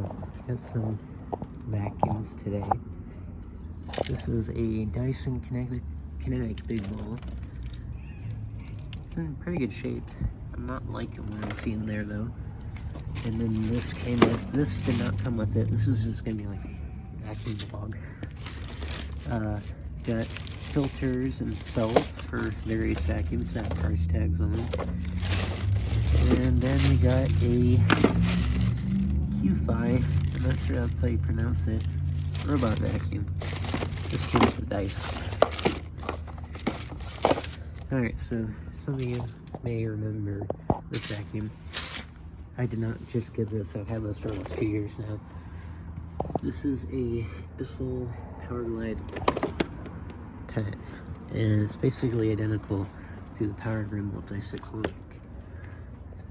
So, I got some vacuums today. This is a Dyson Cinetic Big Ball. It's in pretty good shape. I'm not liking what I'm seeing there though. And then this came with, this did not come with it. This is just gonna be like a vacuum log. Got filters and felts for various vacuums that have price tags on them. And then we got a Q-Fi, I'm not sure that's how you pronounce it, robot vacuum. This came with the Dyson. Alright, so some of you may remember this vacuum. I did not just get this, I've had this for almost 2 years now. This is a Dyson Powerglide pet, and it's basically identical to the Powerglide multi-cyclonic.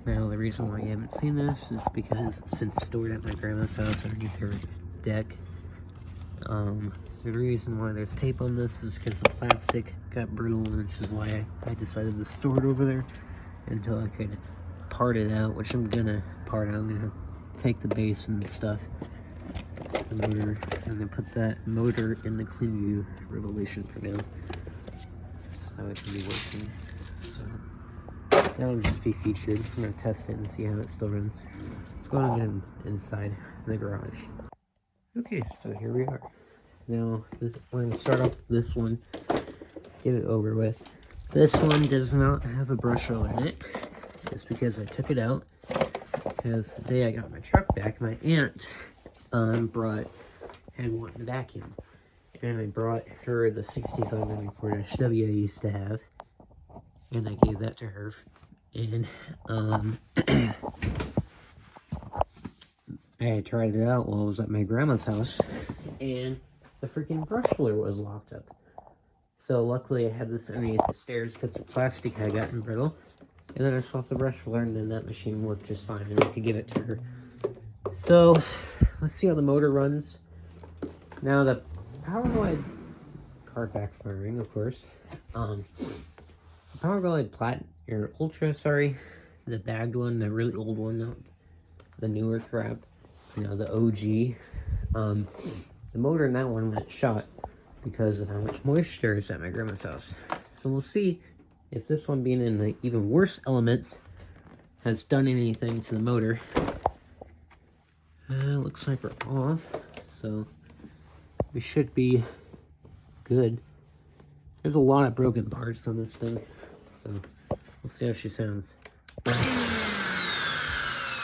Now, the reason why you haven't seen this is because it's been stored at my grandma's house underneath her deck. The reason why there's tape on this is because the plastic got brittle, which is why I decided to store it over there until I could part it out, which I'm gonna part out. I'm gonna take the base and stuff, the motor, and then put that motor in the CleanView Revolution for now. That's how it can be working. So that'll just be featured. I'm gonna test it and see how it still runs. Let's go on and get inside the garage. Okay, so here we are. Now, we're gonna start off with this one, get it over with. This one does not have a brush roller in it. It's because I took it out, because the day I got my truck back, my aunt had wanted to vacuum. And I brought her the 6594-W I used to have, and I gave that to her. And I tried it out while I was at my grandma's house, and the freaking brush roller was locked up. So luckily I had this underneath the stairs because the plastic had gotten brittle. And then I swapped the brush roller, and then that machine worked just fine, and I could give it to her. So let's see how the motor runs. Now the Powerglide car backfiring, of course. Powerglide Ultra, sorry, the bagged one, the really old one, not the newer crap. You know, the OG. The motor in that one went shot because of how much moisture is at my grandma's house. So we'll see if this one, being in the even worse elements, has done anything to the motor. Looks like we're off, so we should be good. There's a lot of broken parts on this thing, so we'll see how she sounds.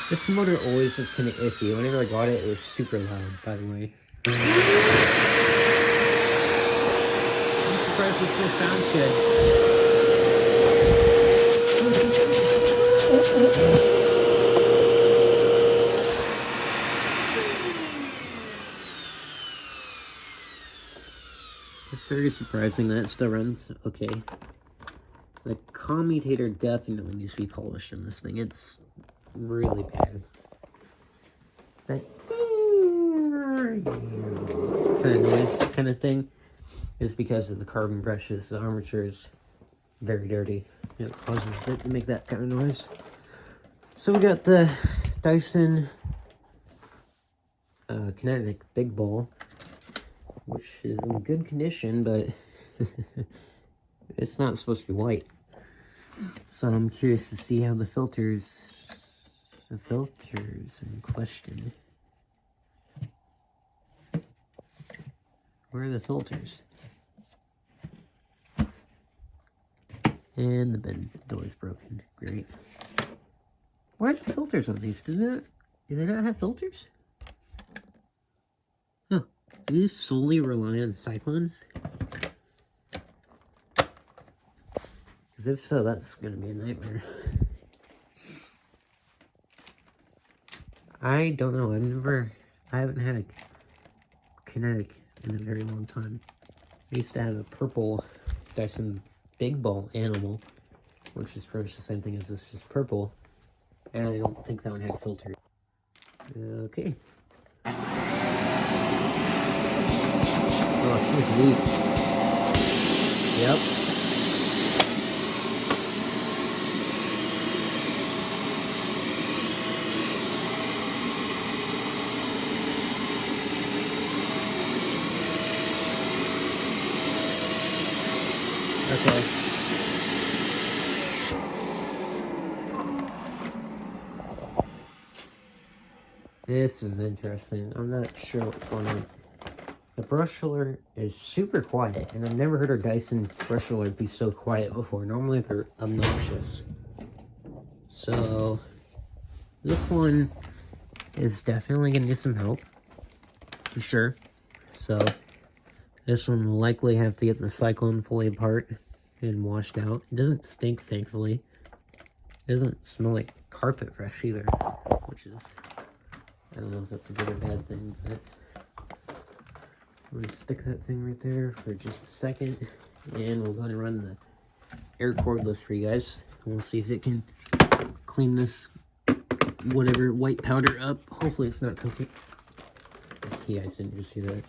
This motor always was kind of iffy. Whenever I got it, it was super loud, by the way. I'm surprised this still sounds good. It's very surprising that it still runs okay. The commutator definitely needs to be polished in this thing. It's really bad. That kind of noise kind of thing is because of the carbon brushes. The armature is very dirty. It causes it to make that kind of noise. So we got the Dyson Cinetic Big Ball, which is in good condition, but it's not supposed to be white. So I'm curious to see how the filters in question. Where are the filters? And the bin door's broken. Great. Why are the filters on these? Do they not have filters? Huh. Do you solely rely on cyclones? Because if so, that's going to be a nightmare. I don't know. I haven't had a Cinetic in a very long time. I used to have a purple Dyson Big Ball animal, which is pretty much the same thing as this, just purple. And I don't think that one had filters. Okay. Oh, she's weak. Yep. Okay. This is interesting. I'm not sure what's going on. The brush roller is super quiet, and I've never heard a Dyson brush roller be so quiet before. Normally they're obnoxious. So this one is definitely gonna need some help, for sure. So this one will likely have to get the cyclone fully apart and washed out. It doesn't stink, thankfully. It doesn't smell like carpet fresh either, which is, I don't know if that's a good or bad thing, but I'm gonna stick that thing right there for just a second, and we'll go ahead and run the air cordless for you guys. And we'll see if it can clean this whatever white powder up. Hopefully it's not cooking. You guys didn't just see that.